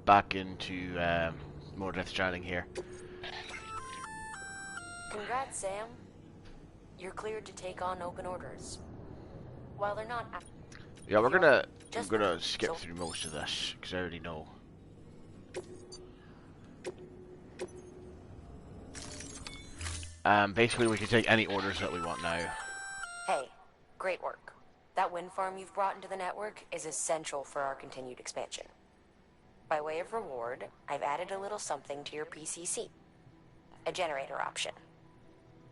back into more Death Stranding here. Congrats, Sam. You're cleared to take on open orders. While they're not... Yeah, we're gonna skip through most of this because I already know. Basically, we can take any orders that we want now. Hey, great work. That wind farm you've brought into the network is essential for our continued expansion. By way of reward, I've added a little something to your PCC. A generator option.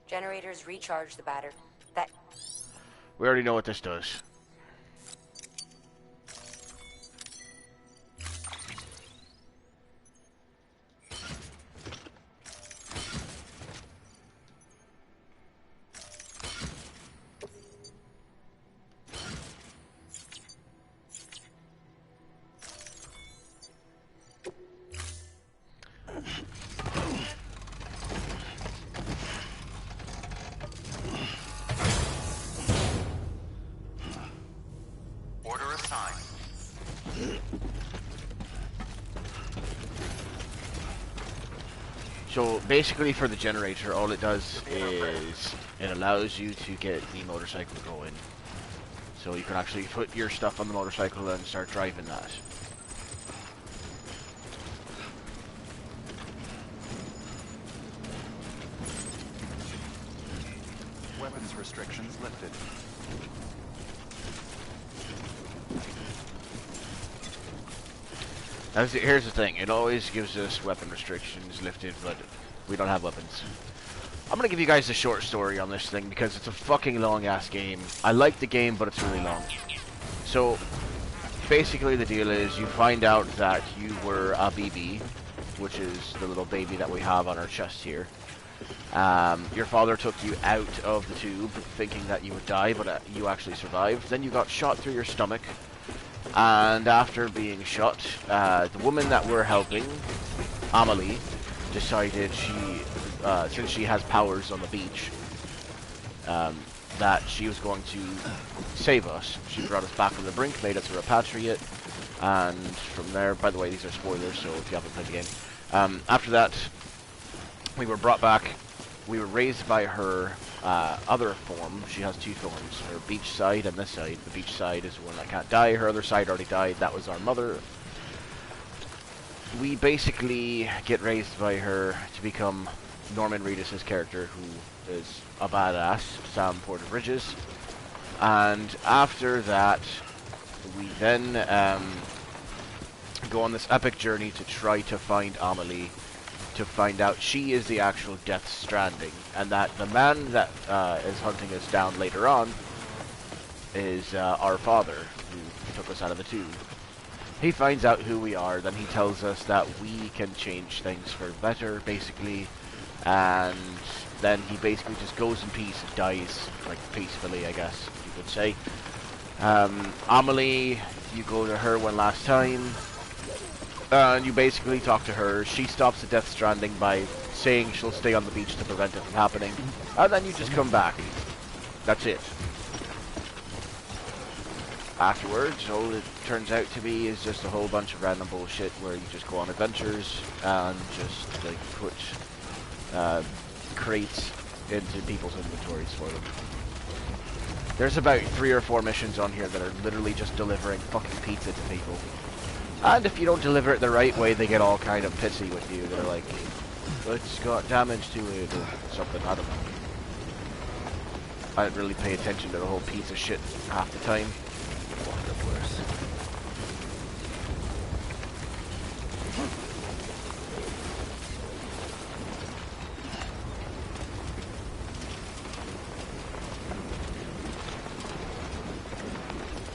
Generators recharge the battery. We already know what this does. So basically for the generator, all it does is it allows you to get the motorcycle going. So you can actually put your stuff on the motorcycle and start driving that. Weapons restrictions lifted. Here's the thing, it always gives us weapon restrictions lifted, but we don't have weapons. I'm gonna give you guys a short story on this thing because it's a fucking long ass game. I like the game, but it's really long. So, basically the deal is you find out that you were a BB, which is the little baby that we have on our chest here. Your father took you out of the tube thinking that you would die, but you actually survived. Then you got shot through your stomach. And after being shot, the woman that we're helping, Amelie, decided since she has powers on the beach, that she was going to save us. She brought us back from the brink, made us a repatriate, and from there, by the way, these are spoilers, so if you haven't played the game. After that, we were brought back. We were raised by her other form. She has two forms, her beach side and this side. The beach side is the one that can't die. Her other side already died. That was our mother. We basically get raised by her to become Norman Reedus' character, who is a badass, Sam Porter Bridges. And after that, we then go on this epic journey to try to find Amelie, to find out she is the actual Death Stranding, and that the man that is hunting us down later on is our father, who took us out of the tube. He finds out who we are, then he tells us that we can change things for better, basically, and then he basically just goes in peace and dies, like, peacefully, I guess you could say. Amelie, you go to her one last time, and you basically talk to her. She stops the Death Stranding by saying she'll stay on the beach to prevent it from happening. And then you just come back. That's it. Afterwards, all it turns out to be is just a whole bunch of random bullshit where you just go on adventures and just, like, put crates into people's inventories for them. There's about 3 or 4 missions on here that are literally just delivering fucking pizza to people. And if you don't deliver it the right way, they get all kind of pissy with you. They're like, it's got damage to it or something, I don't know. I didn't really pay attention to the whole piece of shit half the time. What the worse.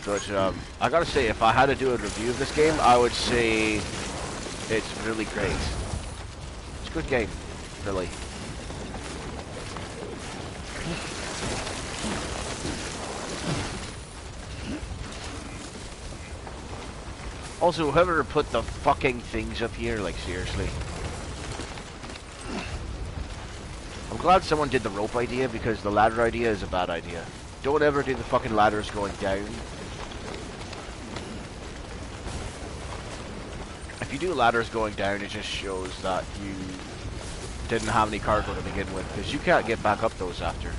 But, I gotta say, if I had to do a review of this game, I would say it's really great. It's a good game, really. Also, whoever put the fucking things up here, like, seriously. I'm glad someone did the rope idea, because the ladder idea is a bad idea. Don't ever do the fucking ladders going down. If you do ladders going down, it just shows that you didn't have any cargo to begin with, because you can't get back up those after.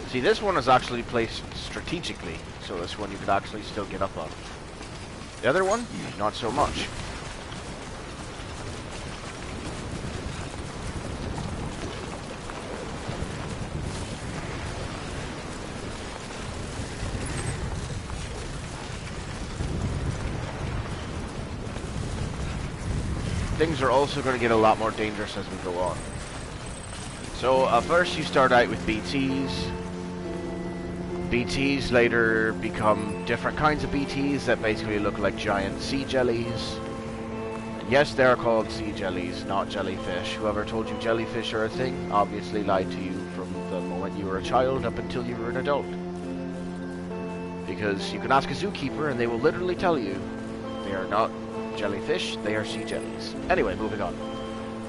See, this one is actually placed strategically, so this one you could actually still get up on. The other one, not so much. Things are also going to get a lot more dangerous as we go on. So, first you start out with BTs. BTs later become different kinds of BTs that basically look like giant sea jellies. And yes, they're called sea jellies, not jellyfish. Whoever told you jellyfish are a thing obviously lied to you from the moment you were a child up until you were an adult. Because you can ask a zookeeper and they will literally tell you they are not jellyfish, they are sea jellies. Anyway, moving on.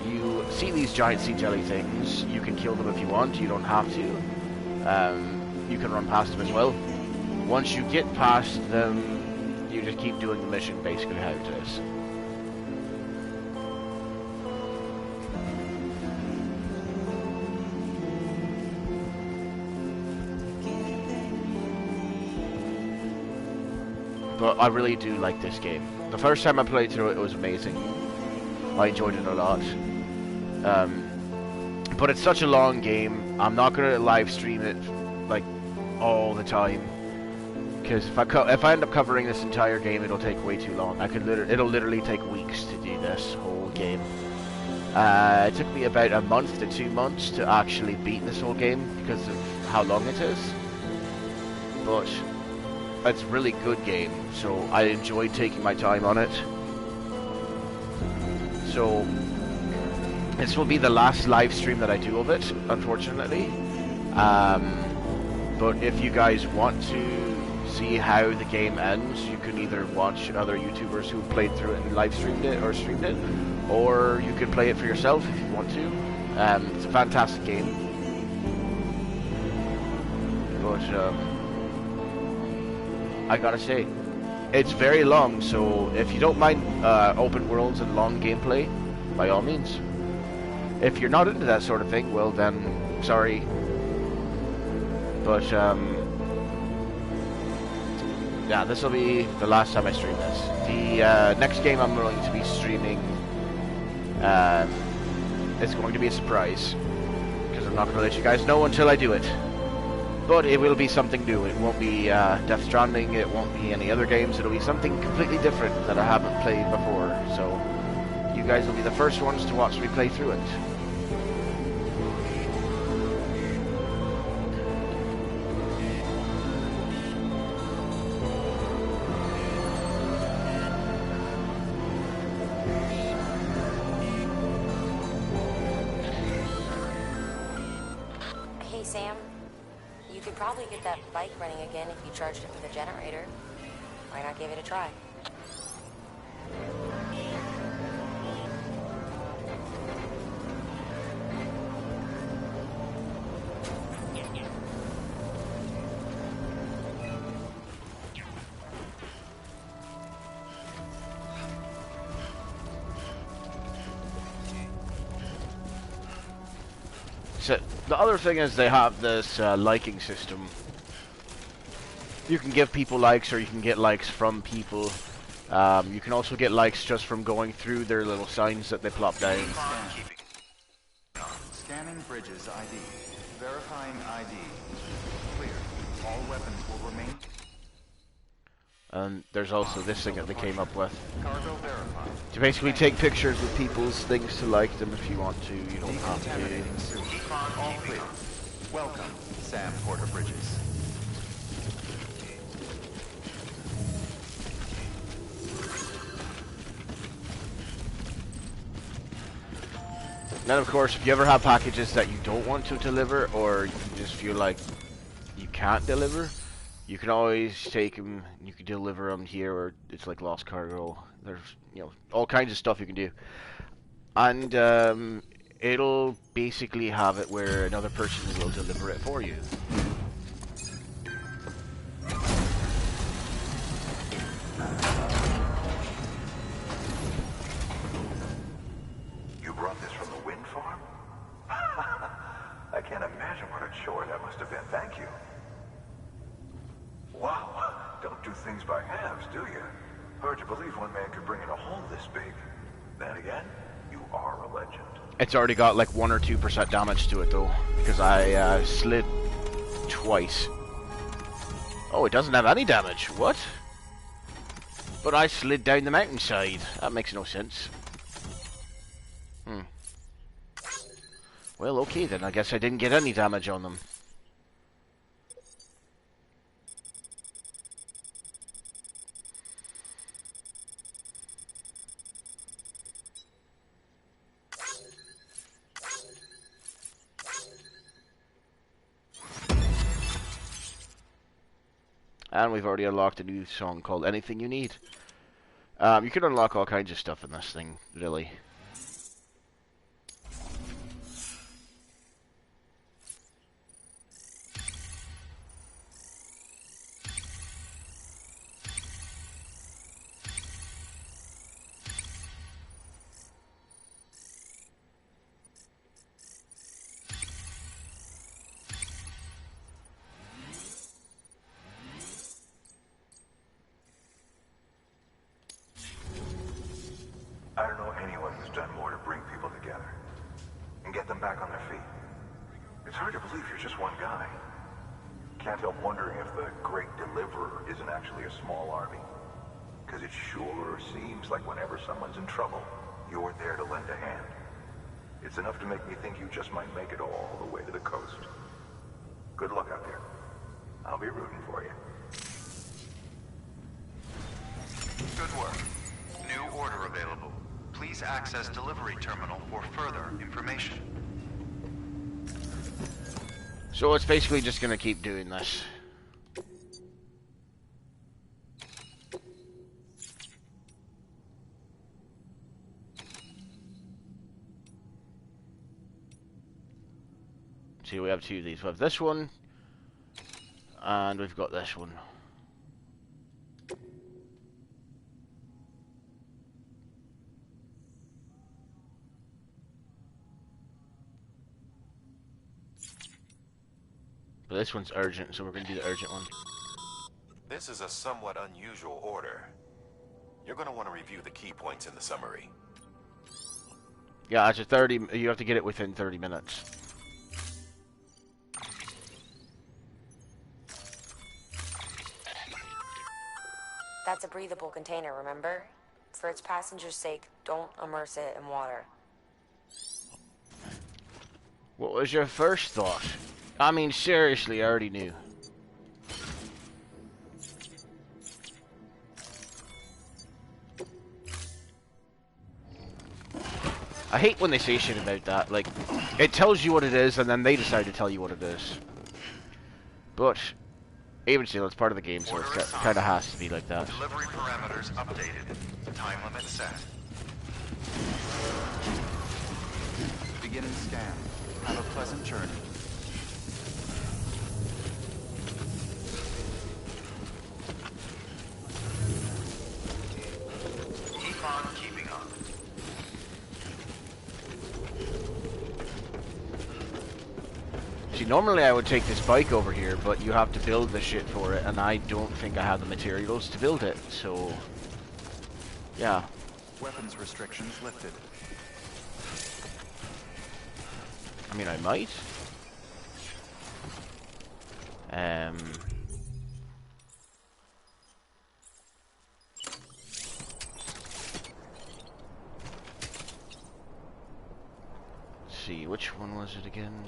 You see these giant sea jelly things, you can kill them if you want, you don't have to. You can run past them as well. Once you get past them, you just keep doing the mission basically how it is. But I really do like this game. The first time I played through it, it was amazing. I enjoyed it a lot. But it's such a long game, I'm not going to live stream it like all the time, because if I end up covering this entire game, it'll take way too long. It'll literally take weeks to do this whole game. It took me about a month to 2 months to actually beat this whole game because of how long it is. But it's a really good game, so I enjoyed taking my time on it. So this will be the last live stream that I do of it, unfortunately. But if you guys want to see how the game ends, you can either watch other YouTubers who played through it and live streamed it or streamed it, or you can play it for yourself if you want to. It's a fantastic game. But I gotta say, it's very long, so if you don't mind open worlds and long gameplay, by all means. If you're not into that sort of thing, well then, sorry. But, yeah, this will be the last time I stream this. The next game I'm going to be streaming, it's going to be a surprise, because I'm not going to let you guys know until I do it. But it will be something new. It won't be Death Stranding, it won't be any other games, it'll be something completely different that I haven't played before. So, you guys will be the first ones to watch me play through it. Hey, Sam. You could probably get that bike running again if you charged it with a generator. Why not give it a try? So, the other thing is they have this liking system. You can give people likes, or you can get likes from people. You can also get likes just from going through their little signs that they plop down. Scanning bridges ID. Verifying ID. Clear. All weapons will remain. And there's also this thing that they came up with. Cargo verified. To basically take pictures with people's things to like them if you want to. You don't have to. Decontaminating suit. All clear. Welcome, Sam Porter Bridges. Then of course, if you ever have packages that you don't want to deliver, or you just feel like you can't deliver, you can always take them. You can deliver them here, or it's like lost cargo. There's all kinds of stuff you can do, and it'll basically have it where another person will deliver it for you. You brought this from the wind farm? I can't imagine what a chore that must have been. Thank you. Wow. Don't do things by halves, do you? Hard to believe one man could bring in a hole this big. Then again, you are a legend. It's already got like 1 or 2% damage to it though, because I slid twice. Oh, it doesn't have any damage. What? But I slid down the mountainside. That makes no sense. Well, okay then. I guess I didn't get any damage on them. And we've already unlocked a new song called Anything You Need. You can unlock all kinds of stuff in this thing, really. I don't know anyone who's done more to bring people together and get them back on their feet. It's hard to believe you're just one guy. Can't help wondering if the Great Deliverer isn't actually a small army. Because it sure seems like whenever someone's in trouble, you're there to lend a hand. It's enough to make me think you just might make it all the way to the coast. Good luck out there. I'll be rooting for you. Good work. New order available. Please access delivery terminal for further information. So it's basically just gonna keep doing this. See, we have two of these. We have this one, and we've got this one. But this one's urgent, so we're going to do the urgent one. This is a somewhat unusual order. You're going to want to review the key points in the summary. Yeah, it's a 30. You have to get it within 30 minutes. That's a breathable container, remember? For its passengers' sake, don't immerse it in water. What was your first thought? I mean, seriously, I already knew. I hate when they say shit about that. Like, it tells you what it is, and then they decide to tell you what it is. But even still, it's part of the game, so it kind of has to be like that. Delivery parameters updated. Time limit set. Begin and scan. Have a pleasant journey. Keep on keeping on. See, normally I would take this bike over here, but you have to build the shit for it, and I don't think I have the materials to build it, so yeah. Weapons restrictions lifted. I mean, I might. Let's see, which one was it again?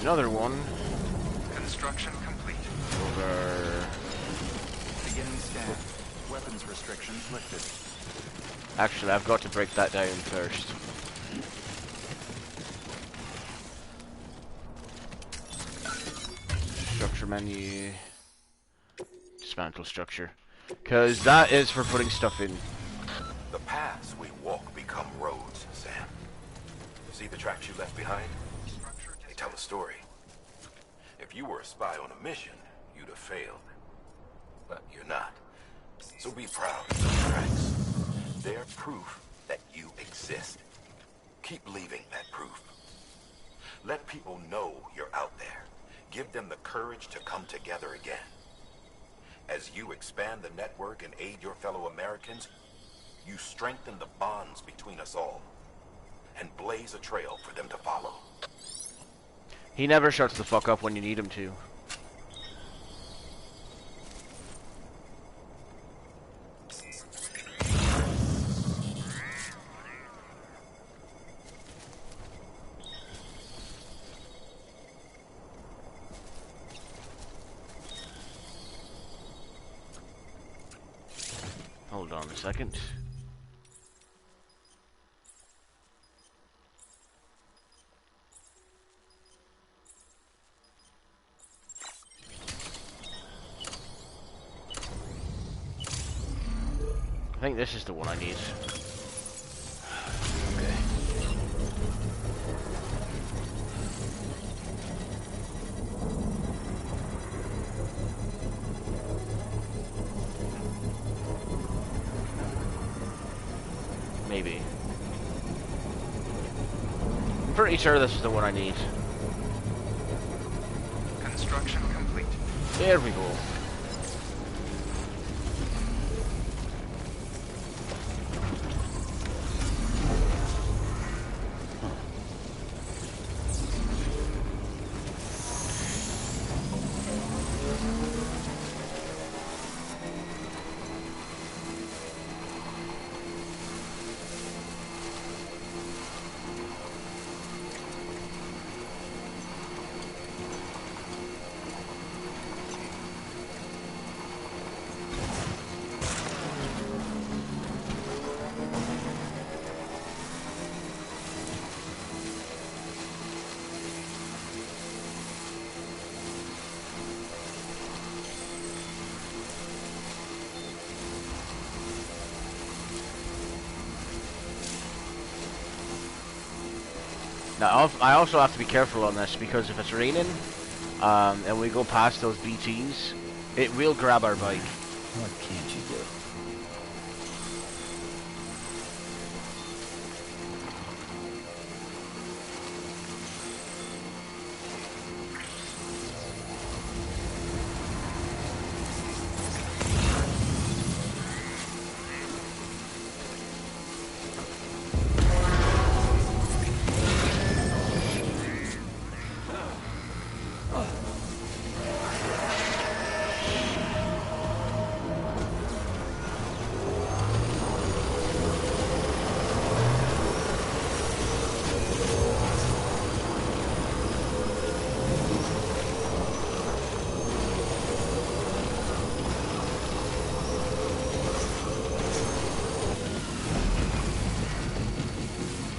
another one. Construction complete. Over. Beginning scan. Weapons restrictions lifted. Actually, I've got to break that down first. Structure menu. Dismantle structure. Because that is for putting stuff in. The paths we walk become roads, Sam. See the tracks you left behind? They tell a story. If you were a spy on a mission, you'd have failed. But you're not. So be proud of those tracks. They're proof that you exist. Keep leaving that proof. Let people know you're out there. Give them the courage to come together again. As you expand the network and aid your fellow Americans, you strengthen the bonds between us all, and blaze a trail for them to follow. He never shuts the fuck up when you need him to. Hold on a second. I think this is the one I need. Okay. Maybe. I'm pretty sure this is the one I need. Construction complete. There we go. Now, I also have to be careful on this because if it's raining, and we go past those BTs, it will grab our bike. What can't you do?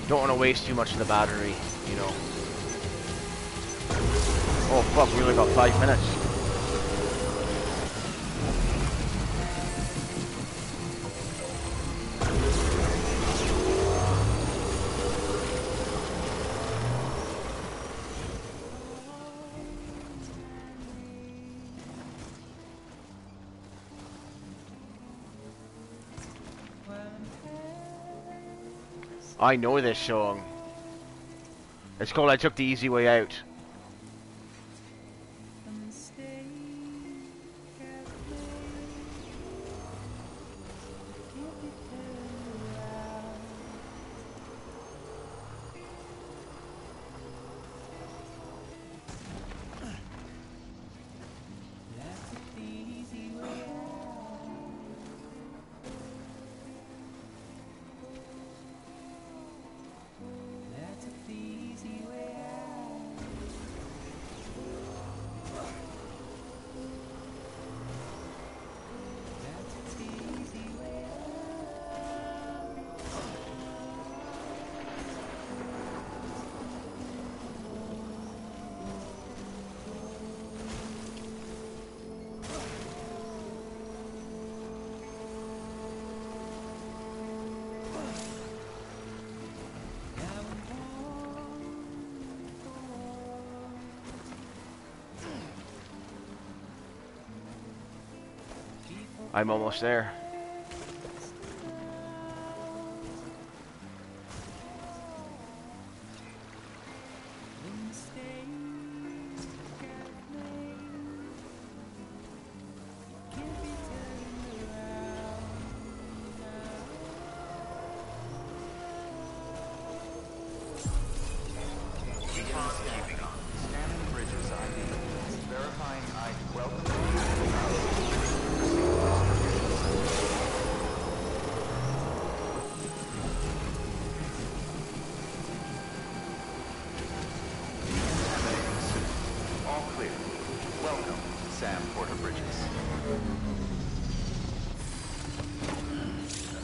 Don't want to waste too much of the battery, you know. Oh fuck, we only got 5 minutes. I know this song. It's called I Took the Easy Way Out. I'm almost there.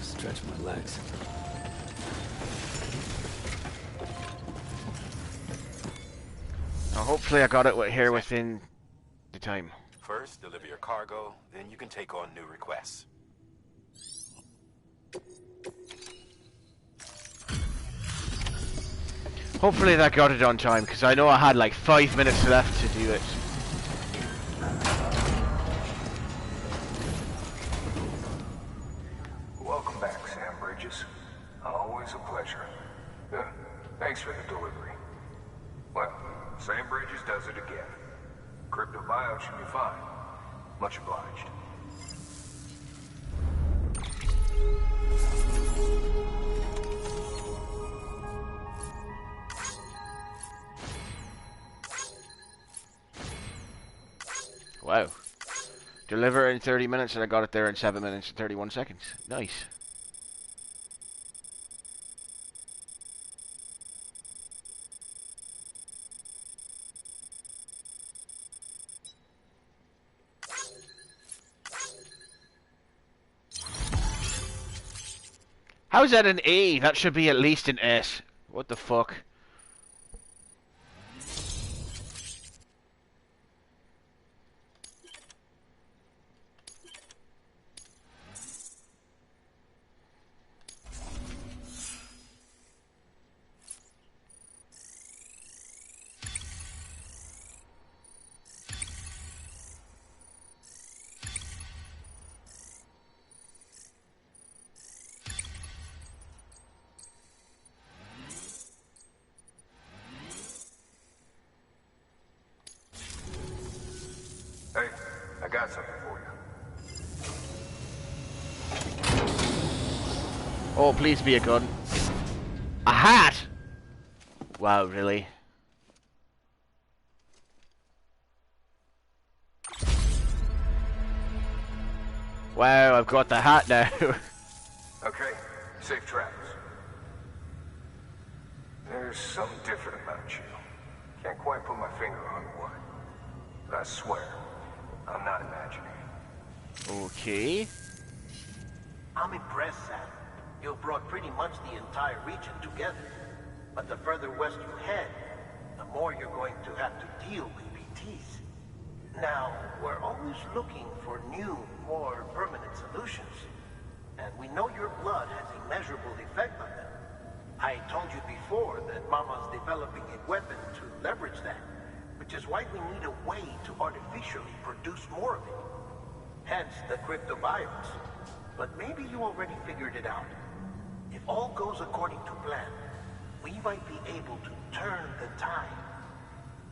Stretch my legs. Now, hopefully I got it here within the time. First, deliver your cargo, then you can take on new requests. Hopefully that got it on time, because I know I had like 5 minutes left to do it. Welcome back, Sam Bridges. Always a pleasure. Thanks for the delivery. Well, Sam Bridges does it again. Crypto bio should be fine. Much obliged. Wow. Deliver in 30 minutes and I got it there in 7 minutes and 31 seconds. Nice. How's that an A? That should be at least an S. What the fuck? Hey, I got something for you. Oh, please be a gun. A hat! Wow, really? Wow, I've got the hat now. Okay, safe travels. There's something different about you. Can't quite put my finger on what. But I swear, I'm not imagining. Okay. I'm impressed, Sam. You've brought pretty much the entire region together. But the further west you head, the more you're going to have to deal with BTs. Now, we're always looking for new, more permanent solutions. And we know your blood has a measurable effect on them. I told you before that Mama's developing a weapon to leverage that, which is why we need a way to artificially produce more of it. Hence the cryptobiotes. But maybe you already figured it out. If all goes according to plan, we might be able to turn the tide.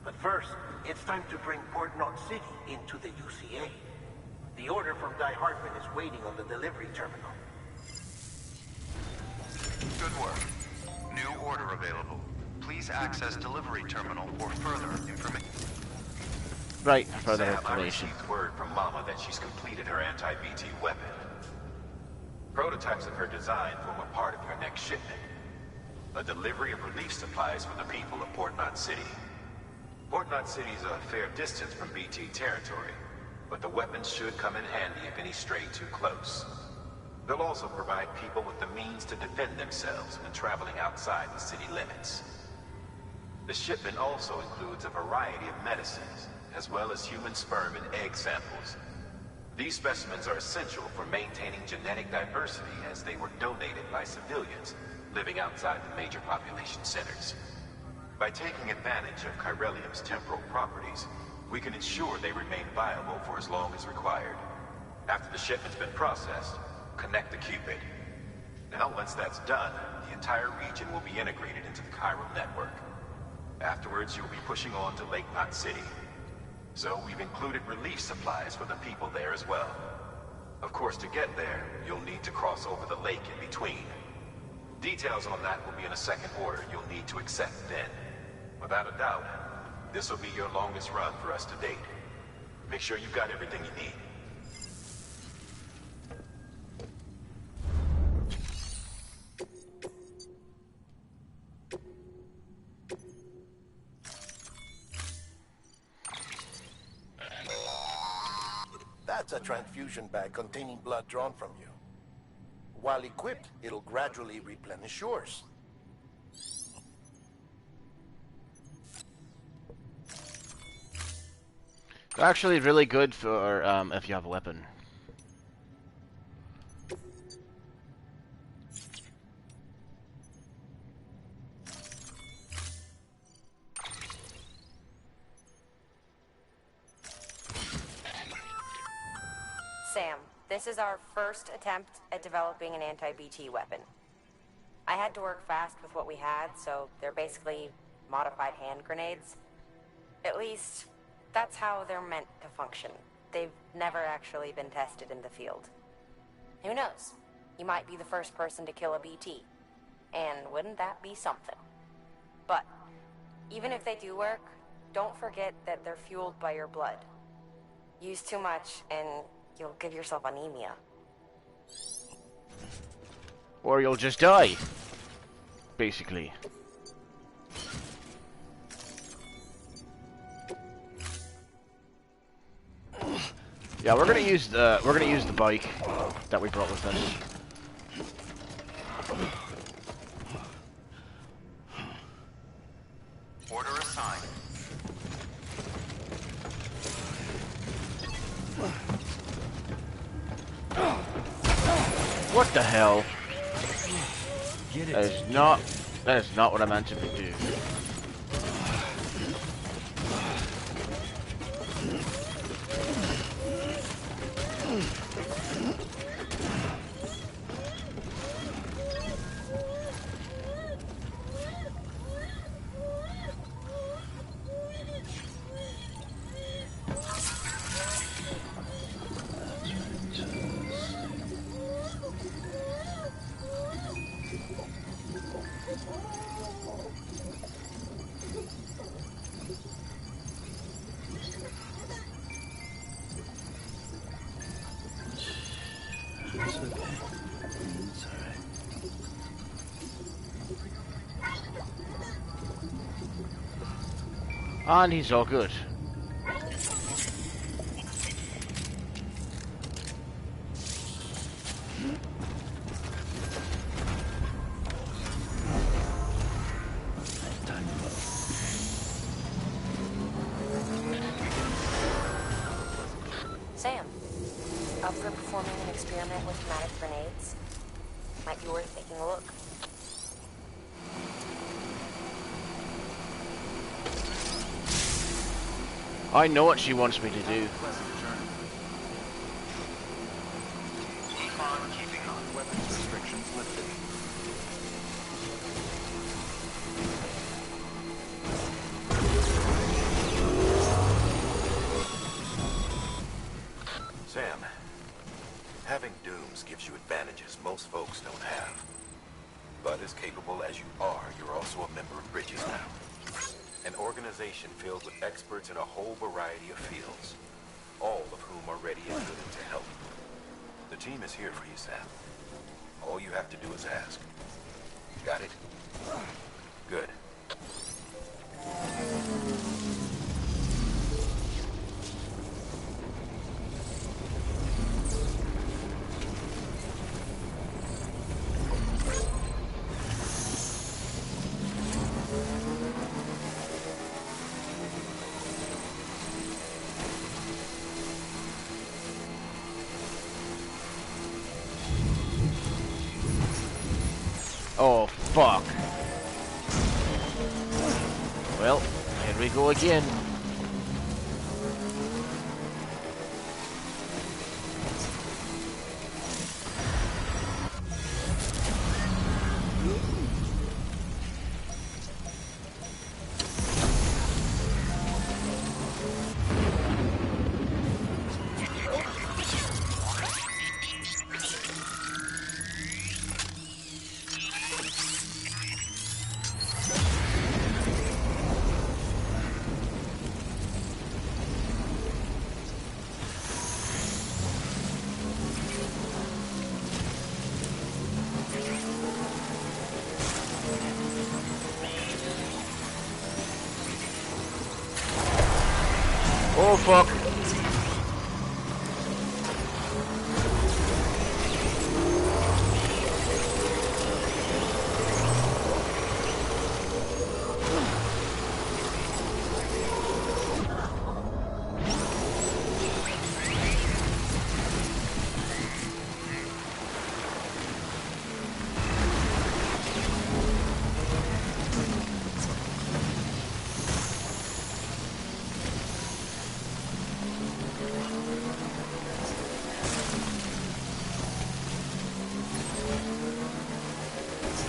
But first, it's time to bring Port Knot City into the UCA. The order from Die Hartman is waiting on the delivery terminal. Good work. New order available. Please access delivery terminal for further information. Right, further Sam, information. I received word from Mama that she's completed her anti-BT weapon. Prototypes of her design form a part of your next shipment. A delivery of relief supplies for the people of Port Knot City. Port Knot City is a fair distance from BT territory, but the weapons should come in handy if any stray too close. They'll also provide people with the means to defend themselves when traveling outside the city limits. The shipment also includes a variety of medicines, as well as human sperm and egg samples. These specimens are essential for maintaining genetic diversity as they were donated by civilians living outside the major population centers. By taking advantage of chiralium's temporal properties, we can ensure they remain viable for as long as required. After the shipment's been processed, connect the Cupid. Now, once that's done, the entire region will be integrated into the Cairo network. Afterwards, you'll be pushing on to Lake Knot City. So we've included relief supplies for the people there as well. Of course, to get there, you'll need to cross over the lake in between. Details on that will be in a second order you'll need to accept then. Without a doubt, this will be your longest run for us to date. Make sure you've got everything you need. That's a transfusion bag containing blood drawn from you. While equipped, it'll gradually replenish yours. They're actually really good for if you have a weapon. Sam, this is our first attempt at developing an anti-BT weapon. I had to work fast with what we had, so they're basically modified hand grenades. At least, that's how they're meant to function. They've never actually been tested in the field. Who knows? You might be the first person to kill a BT. And wouldn't that be something? But, even if they do work, don't forget that they're fueled by your blood. Use too much, and you'll give yourself anemia. Or you'll just die. Basically. Yeah, we're gonna use the bike that we brought with us. Order assigned. What the hell? Get it. That is not what I meant to do. It's okay. It's alright. And he's all good. Time low. Sam, up for performing an experiment with pneumatic grenades? Might be worth taking a look. I know what she wants me to do. Pleasant journey. Keep on keeping on. Weapons restrictions lifted. Sam, having dooms gives you advantages most folks don't have. But as capable as you are, you're also a member of Bridges now. An organization filled with experts in a whole variety of fields, all of whom are ready and willing to help. The team is here for you, Sam. All you have to do is ask. Got it? Good. Oh, fuck. Well, here we go again. fuck?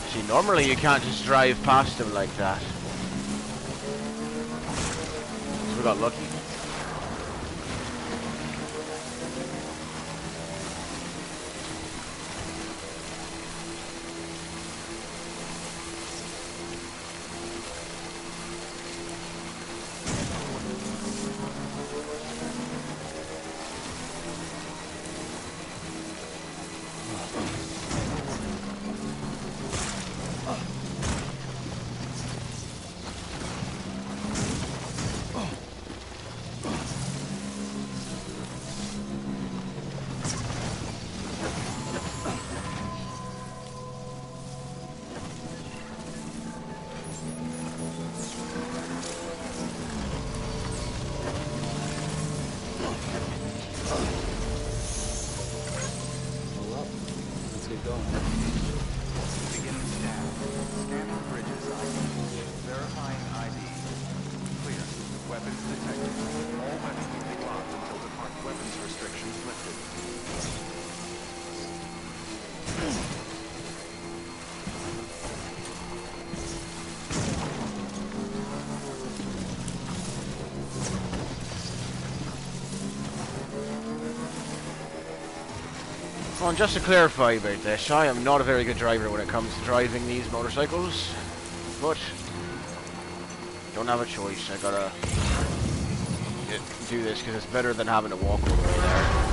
See, normally you can't just drive past them like that. So we got lucky. Beginning scan. Scanning bridges ID. Verifying ID. Clear. Weapons detected. All weapons will be locked until department weapons restrictions lifted. Well, and just to clarify about this, I am not a very good driver when it comes to driving these motorcycles, but don't have a choice. I gotta do this because it's better than having to walk all the way there.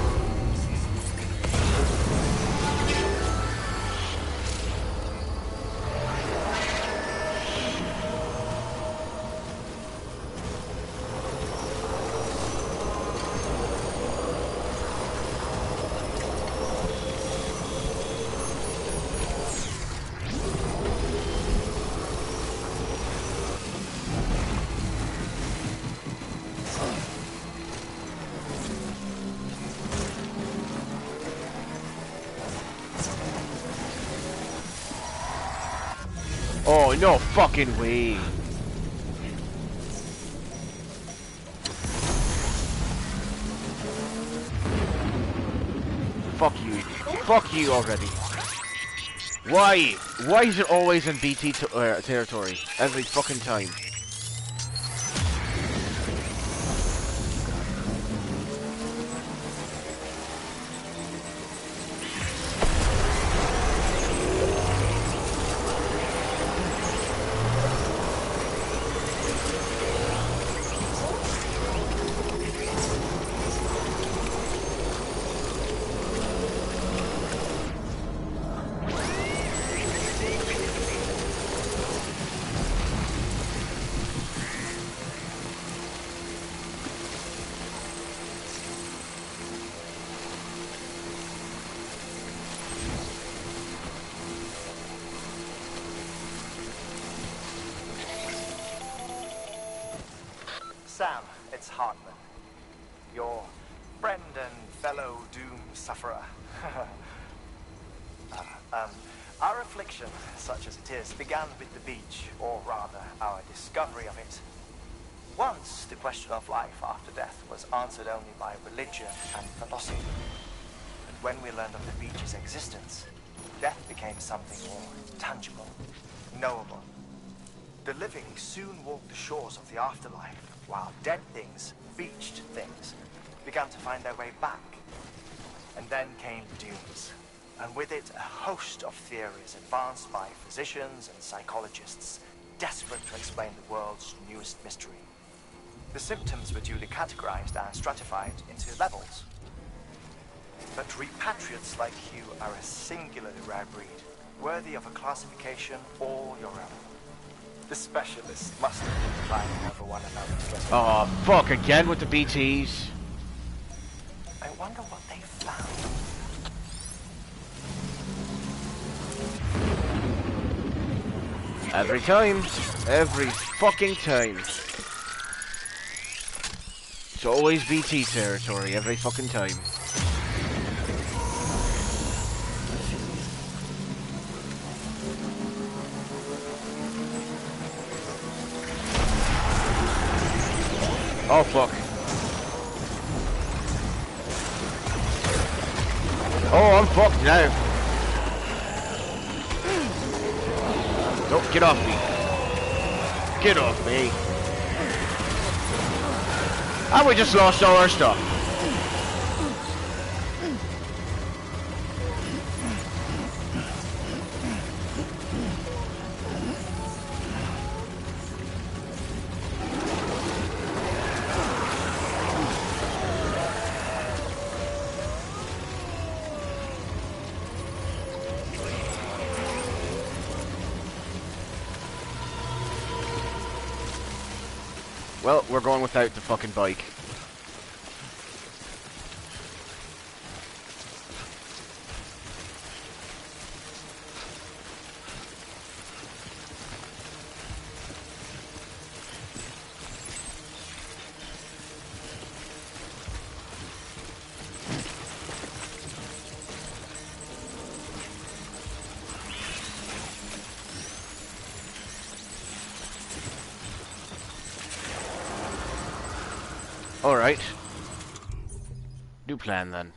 Oh, no fucking way. Fuck you. Fuck you already. Why? Why is it always in BT territory? Every fucking time. Sam, it's Hartman. Your friend and fellow doom sufferer. Our affliction, such as it is, began with the beach, or rather, our discovery of it. Once, the question of life after death was answered only by religion and philosophy. But when we learned of the beach's existence, death became something more tangible, knowable. The living soon walked the shores of the afterlife, while dead things, beached things, began to find their way back. And then came dooms, and with it a host of theories advanced by physicians and psychologists, desperate to explain the world's newest mystery. The symptoms were duly categorized and stratified into levels. But repatriates like you are a singularly rare breed, worthy of a classification all your own. The specialists must have been climbing over one another to get. Oh, fuck, again with the BTs. I wonder what they found. Every time. Every fucking time. It's always BT territory, every fucking time. Oh, fuck. Oh, I'm fucked now. Don't get off me. Get off me. And we just lost all our stuff. Well, we're going without the fucking bike. Alright. New plan then.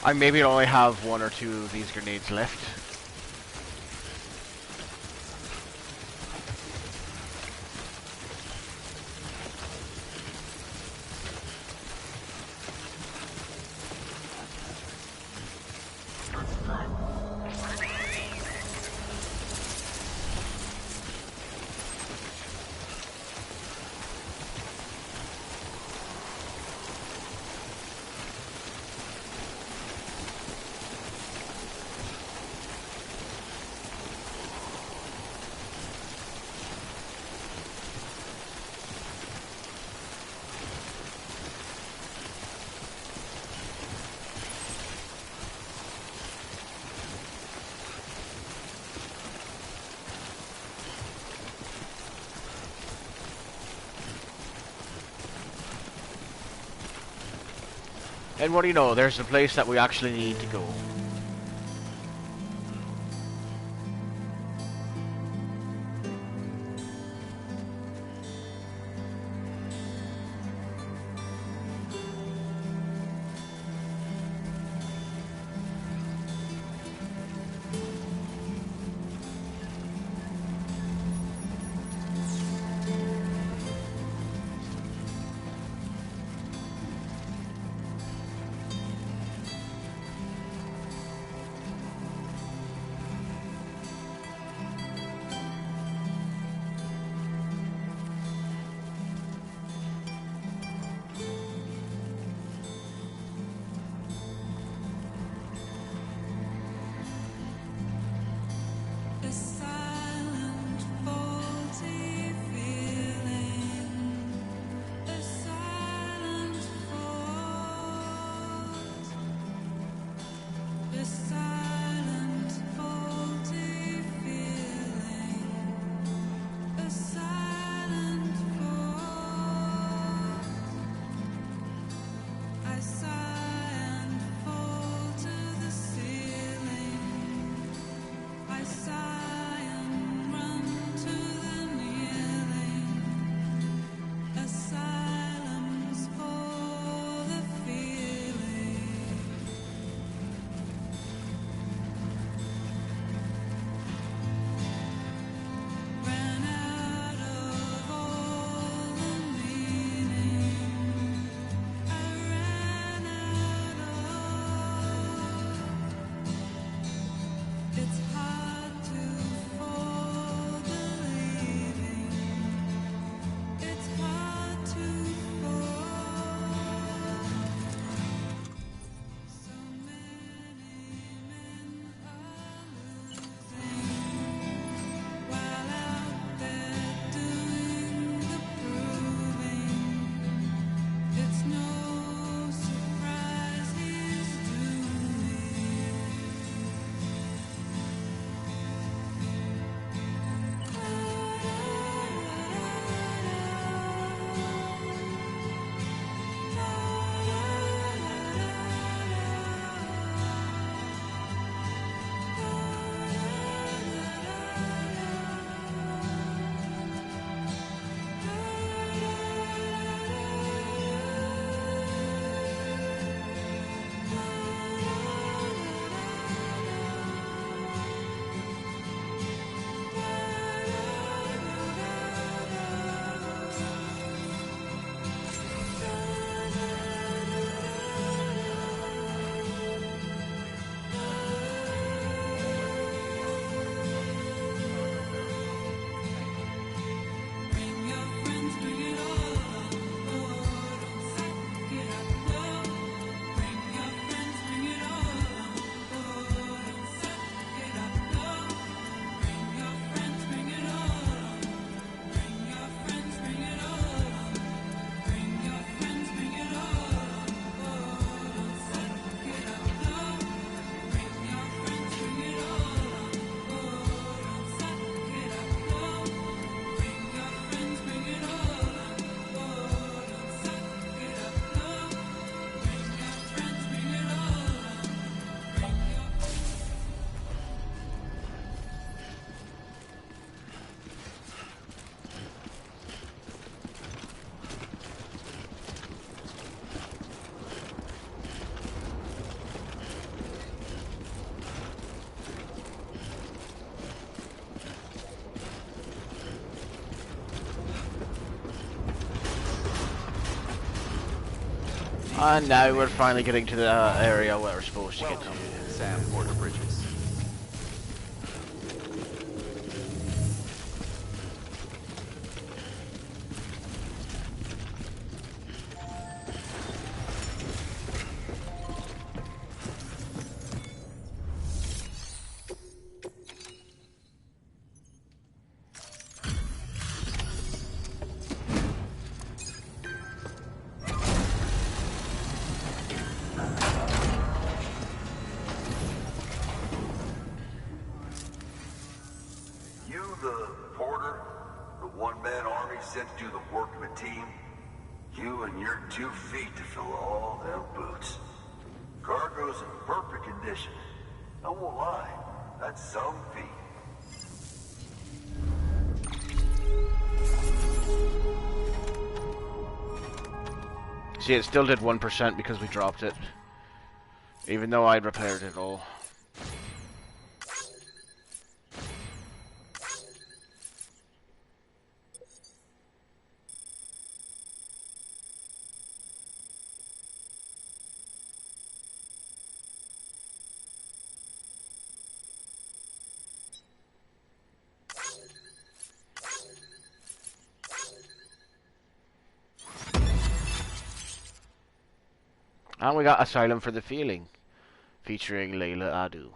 I maybe only have 1 or 2 of these grenades left. And what do you know, there's the place that we actually need to go. And now we're finally getting to the area where we're supposed to get to. Welcome, Sam Porter Bridges. Sent to do the work of a team, you and your 2 feet to fill all them boots. Cargo's in perfect condition. I won't lie, that's some feat. See, it still did 1% because we dropped it. Even though I'd repaired it all. And we got Asylum for the Feeling, featuring Layla Adu.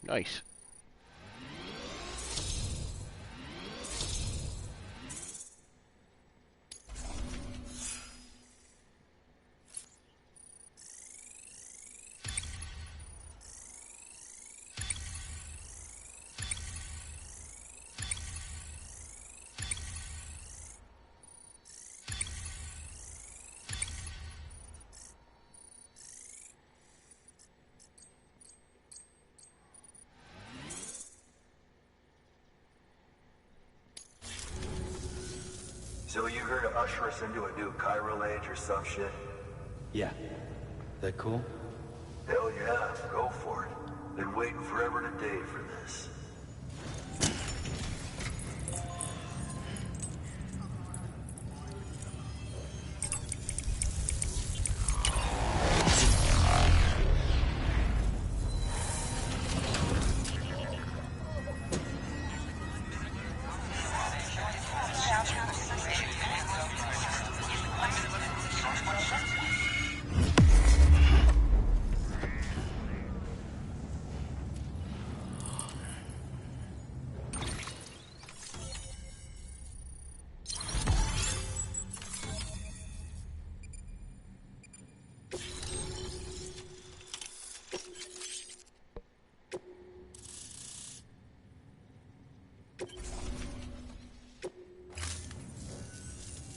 Nice. So you here to usher us into a new chiral age or some shit? Yeah. That cool? Hell yeah, go for it. Been waiting forever and a day for this.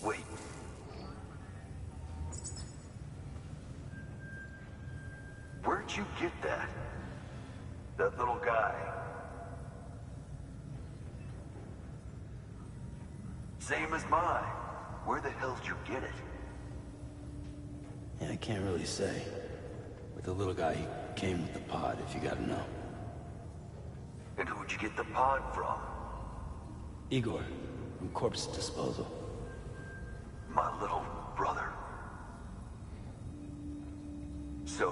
Wait. Where'd you get that? That little guy? Same as mine. Where the hell did you get it? Yeah, I can't really say. With the little guy, he came with the pod, if you gotta know. And who'd you get the pod from? Igor, from Corpse Disposal. My little brother. So,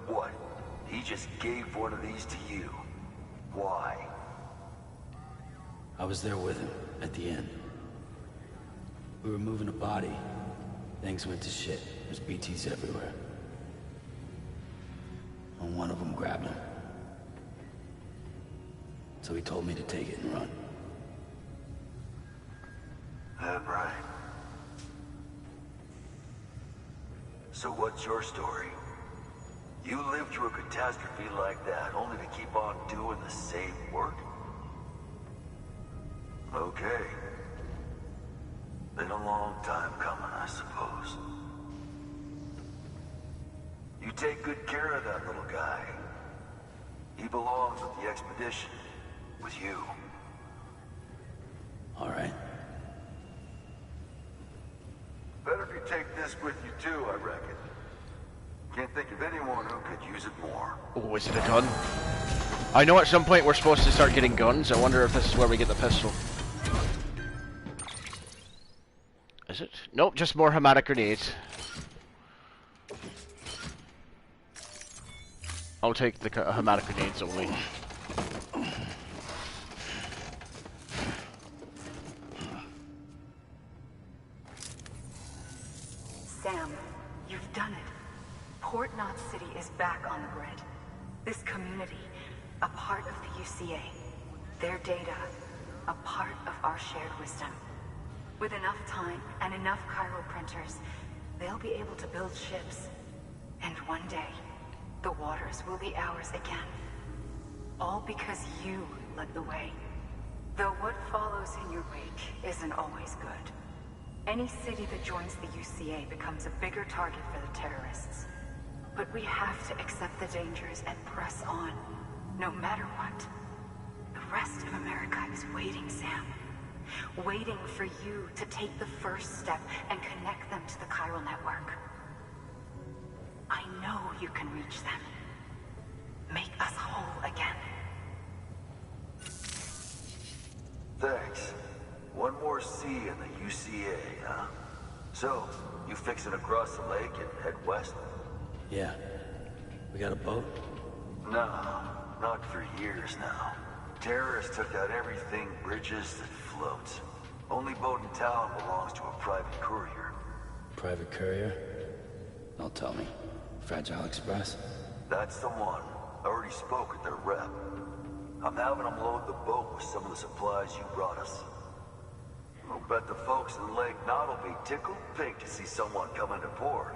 what? He just gave one of these to you. Why? I was there with him, at the end. We were moving a body. Things went to shit. There's BTs everywhere. And one of them grabbed him. So he told me to take it and run. That right. So what's your story? You lived through a catastrophe like that, only to keep on doing the same work? Okay. Been a long time coming, I suppose. You take good care of that little guy. He belongs with the expedition. With you. All right. Better if you take this with you too, I reckon. Can't think of anyone who could use it more. Oh, is it a gun? I know at some point we're supposed to start getting guns. I wonder if this is where we get the pistol. Is it? Nope, just more hematic grenades. I'll take the hematic grenades only. Sam, you've done it. Port Knot City is back on the grid. This community, a part of the UCA. Their data, a part of our shared wisdom. With enough time and enough chiral printers, they'll be able to build ships. And one day, the waters will be ours again. All because you led the way. Though what follows in your wake isn't always good. Any city that joins the UCA becomes a bigger target for the terrorists. But we have to accept the dangers and press on, no matter what. The rest of America is waiting, Sam. Waiting for you to take the first step and connect them to the chiral network. I know you can reach them. Make us whole again. Thanks. One more C in the UCA, huh? So, you fixing to cross the lake and head west? Yeah. We got a boat? No, not for years now. Terrorists took out everything bridges that floats. Only boat in town belongs to a private courier. Private courier? Don't tell me. Fragile Express? That's the one. I already spoke with their rep. I'm having them load the boat with some of the supplies you brought us. I'll bet the folks in Lake Knot will be tickled pink to see someone come into port.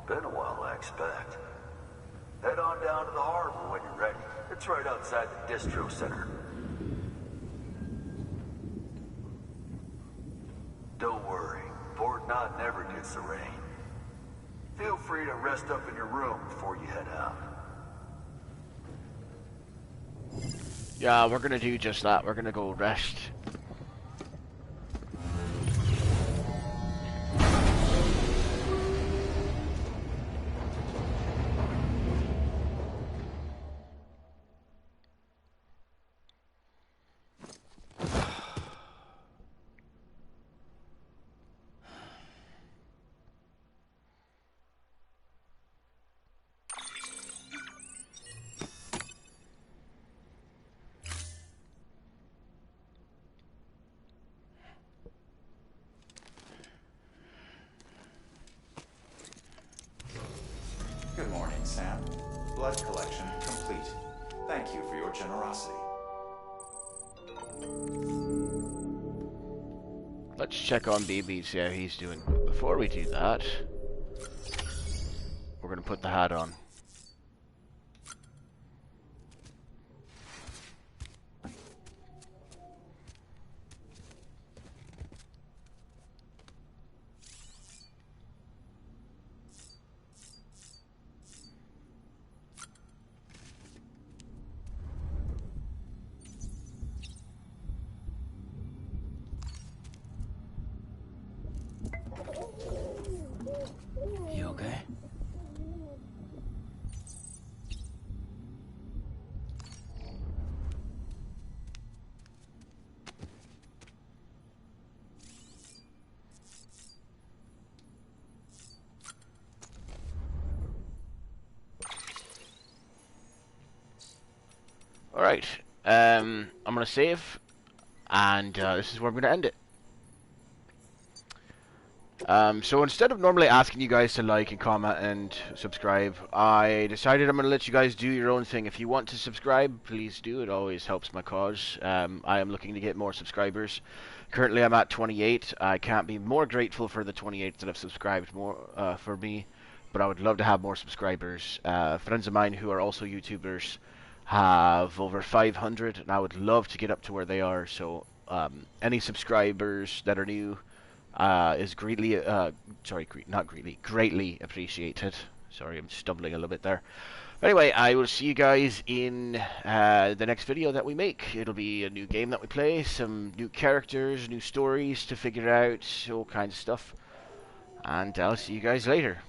Been a while, I expect. Head on down to the harbor when you're ready. It's right outside the distro center. Don't worry, Port Knot never gets the rain. Feel free to rest up in your room before you head out. Yeah, we're gonna do just that. We're gonna go rest. Good morning, Sam. Blood collection complete. Thank you for your generosity. Let's check on BB, see how he's doing. Before we do that, we're gonna put the hat on. You okay? Alright, I'm gonna save, and this is where I'm gonna end it. So instead of normally asking you guys to like and comment and subscribe, I decided I'm going to let you guys do your own thing. If you want to subscribe, please do. It always helps my cause. I am looking to get more subscribers. Currently I'm at 28. I can't be more grateful for the 28 that have subscribed more for me, but I would love to have more subscribers. Friends of mine who are also YouTubers have over 500, and I would love to get up to where they are. So any subscribers that are new is greatly, greatly appreciated. Sorry, I'm stumbling a little bit there. Anyway, I will see you guys in the next video that we make. It'll be a new game that we play, some new characters, new stories to figure out, all kinds of stuff. And I'll see you guys later.